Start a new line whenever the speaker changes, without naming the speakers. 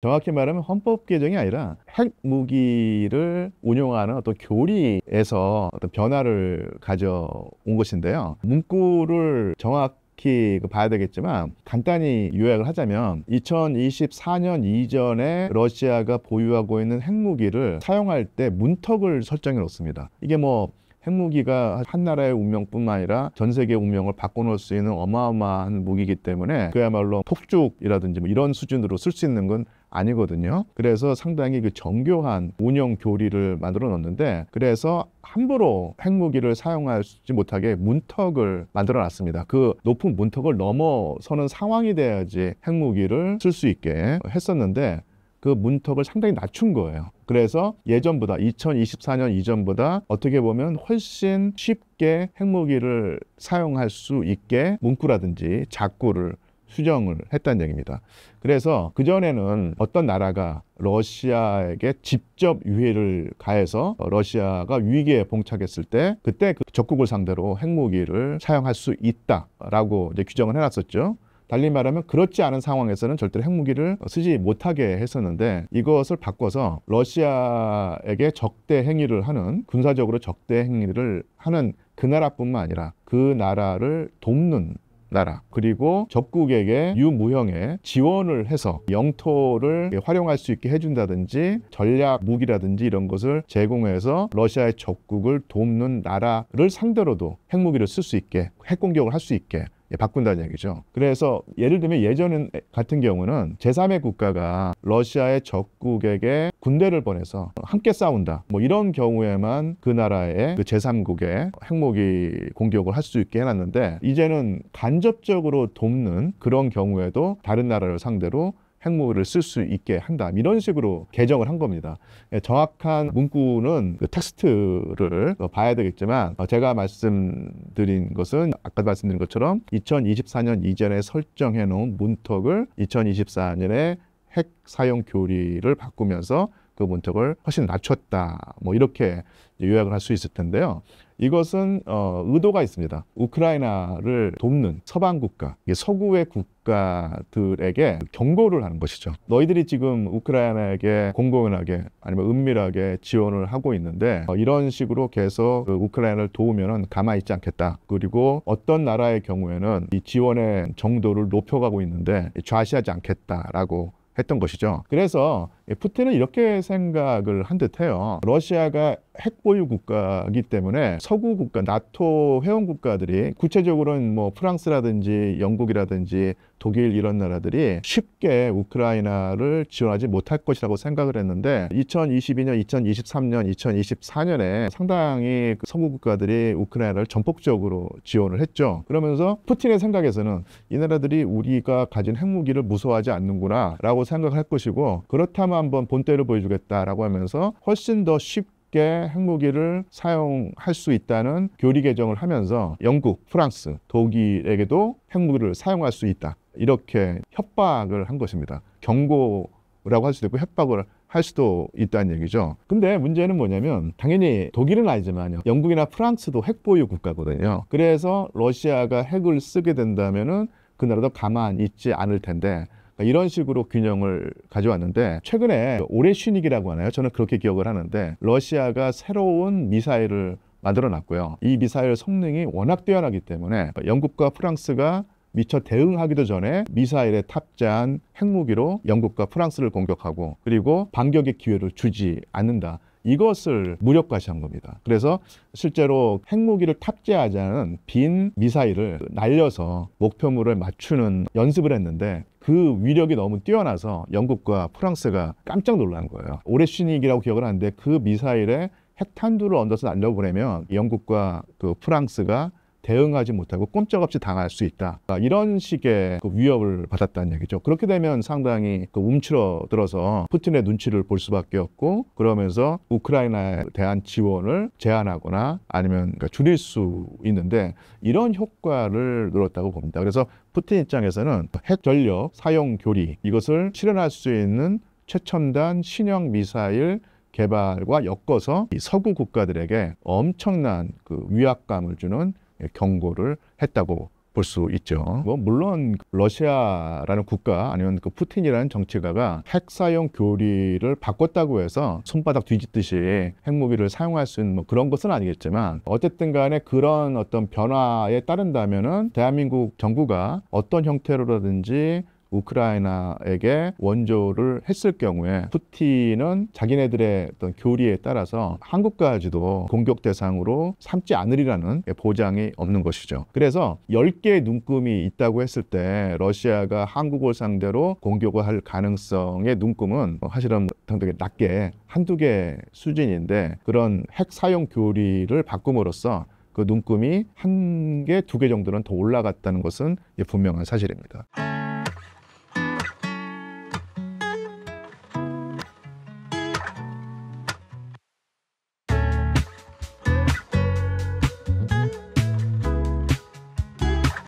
정확히 말하면 헌법 개정이 아니라 핵무기를 운용하는 어떤 교리에서 어떤 변화를 가져온 것인데요. 문구를 정확히 봐야 되겠지만 간단히 요약을 하자면 2024년 이전에 러시아가 보유하고 있는 핵무기를 사용할 때 문턱을 설정해 놓습니다. 이게 뭐 핵무기가 한 나라의 운명뿐만 아니라 전 세계의 운명을 바꿔놓을 수 있는 어마어마한 무기이기 때문에 그야말로 폭죽이라든지 뭐 이런 수준으로 쓸 수 있는 건 아니거든요. 그래서 상당히 그 정교한 운영 교리를 만들어 놓는데, 그래서 함부로 핵무기를 사용하지 못하게 문턱을 만들어 놨습니다. 그 높은 문턱을 넘어서는 상황이 돼야지 핵무기를 쓸 수 있게 했었는데 그 문턱을 상당히 낮춘 거예요. 그래서 예전보다 2024년 이전보다 어떻게 보면 훨씬 쉽게 핵무기를 사용할 수 있게 문구라든지 작구를 수정을 했다는 얘기입니다. 그래서 그전에는 어떤 나라가 러시아에게 직접 유해를 가해서 러시아가 위기에 봉착했을 때 그때 그 적국을 상대로 핵무기를 사용할 수 있다라고 이제 규정을 해놨었죠. 달리 말하면 그렇지 않은 상황에서는 절대로 핵무기를 쓰지 못하게 했었는데, 이것을 바꿔서 러시아에게 적대 행위를 하는, 군사적으로 적대 행위를 하는 그 나라뿐만 아니라 그 나라를 돕는 나라, 그리고 적국에게 유무형의 지원을 해서 영토를 활용할 수 있게 해준다든지 전략 무기라든지 이런 것을 제공해서 러시아의 적국을 돕는 나라를 상대로도 핵무기를 쓸 수 있게, 핵공격을 할 수 있게 바꾼다는 얘기죠. 그래서 예를 들면 예전 같은 경우는 제3의 국가가 러시아의 적국에게 군대를 보내서 함께 싸운다, 뭐 이런 경우에만 그 나라의 그 제3국의 핵무기 공격을 할 수 있게 해놨는데, 이제는 간접적으로 돕는 그런 경우에도 다른 나라를 상대로 핵무기를 쓸 수 있게 한다, 이런 식으로 개정을 한 겁니다. 정확한 문구는 그 텍스트를 봐야 되겠지만, 제가 말씀드린 것은 아까 말씀드린 것처럼 2024년 이전에 설정해 놓은 문턱을 2024년에 핵 사용 교리를 바꾸면서 그 문턱을 훨씬 낮췄다, 뭐 이렇게 요약을 할 수 있을 텐데요. 이것은 의도가 있습니다. 우크라이나를 돕는 서방 국가, 서구의 국가들에게 경고를 하는 것이죠. 너희들이 지금 우크라이나에게 공공연하게 아니면 은밀하게 지원을 하고 있는데 이런 식으로 계속 그 우크라이나를 도우면 가만히 있지 않겠다. 그리고 어떤 나라의 경우에는 이 지원의 정도를 높여가고 있는데 좌시하지 않겠다라고 했던 것이죠. 그래서 푸틴은 이렇게 생각을 한 듯해요. 러시아가 핵보유 국가이기 때문에 서구 국가, 나토 회원 국가들이, 구체적으로는 뭐 프랑스라든지 영국이라든지 독일 이런 나라들이 쉽게 우크라이나를 지원하지 못할 것이라고 생각을 했는데 2022년, 2023년, 2024년에 상당히 그 서구 국가들이 우크라이나를 전폭적으로 지원을 했죠. 그러면서 푸틴의 생각에서는 이 나라들이 우리가 가진 핵무기를 무서워하지 않는구나 라고 생각할 것이고, 그렇다면 한번 본때를 보여주겠다라고 하면서 훨씬 더 쉽게 핵무기를 사용할 수 있다는 교리 개정을 하면서 영국, 프랑스, 독일에게도 핵무기를 사용할 수 있다, 이렇게 협박을 한 것입니다. 경고라고 할 수도 있고 협박을 할 수도 있다는 얘기죠. 근데 문제는 뭐냐면, 당연히 독일은 아니지만요, 영국이나 프랑스도 핵보유 국가거든요. 그래서 러시아가 핵을 쓰게 된다면은 그 나라도 가만히 있지 않을 텐데, 이런 식으로 균형을 가져왔는데, 최근에 오레슈닉이라고 하나요? 저는 그렇게 기억을 하는데, 러시아가 새로운 미사일을 만들어 놨고요. 이 미사일 성능이 워낙 뛰어나기 때문에 영국과 프랑스가 미처 대응하기도 전에 미사일에 탑재한 핵무기로 영국과 프랑스를 공격하고, 그리고 반격의 기회를 주지 않는다, 이것을 무력화시한 겁니다. 그래서 실제로 핵무기를 탑재하지 않은 빈 미사일을 날려서 목표물을 맞추는 연습을 했는데 그 위력이 너무 뛰어나서 영국과 프랑스가 깜짝 놀란 거예요. 오레슈닉이라고 기억을 하는데 그 미사일에 핵탄두를 얹어서 날려보내면 영국과 그 프랑스가 대응하지 못하고 꼼짝없이 당할 수 있다, 이런 식의 그 위협을 받았다는 얘기죠. 그렇게 되면 상당히 그 움츠러들어서 푸틴의 눈치를 볼 수밖에 없고, 그러면서 우크라이나에 대한 지원을 제한하거나 아니면 그러니까 줄일 수 있는데, 이런 효과를 누렸다고 봅니다. 그래서 푸틴 입장에서는 핵 전력 사용 교리, 이것을 실현할 수 있는 최첨단 신형 미사일 개발과 엮어서 이 서구 국가들에게 엄청난 그 위압감을 주는 경고를 했다고 볼 수 있죠. 뭐 물론 러시아라는 국가 아니면 그 푸틴이라는 정치가가 핵 사용 교리를 바꿨다고 해서 손바닥 뒤집듯이 핵무기를 사용할 수 있는 뭐 그런 것은 아니겠지만 어쨌든 간에 그런 어떤 변화에 따른다면은 대한민국 정부가 어떤 형태로라든지 우크라이나에게 원조를 했을 경우에 푸틴은 자기네들의 어떤 교리에 따라서 한국까지도 공격 대상으로 삼지 않으리라는 보장이 없는 것이죠. 그래서 10개의 눈금이 있다고 했을 때 러시아가 한국을 상대로 공격을 할 가능성의 눈금은 사실은 상당히 낮게 한두 개 수준인데 그런 핵 사용 교리를 바꿈으로써 그 눈금이 한 개, 두 개 정도는 더 올라갔다는 것은 분명한 사실입니다.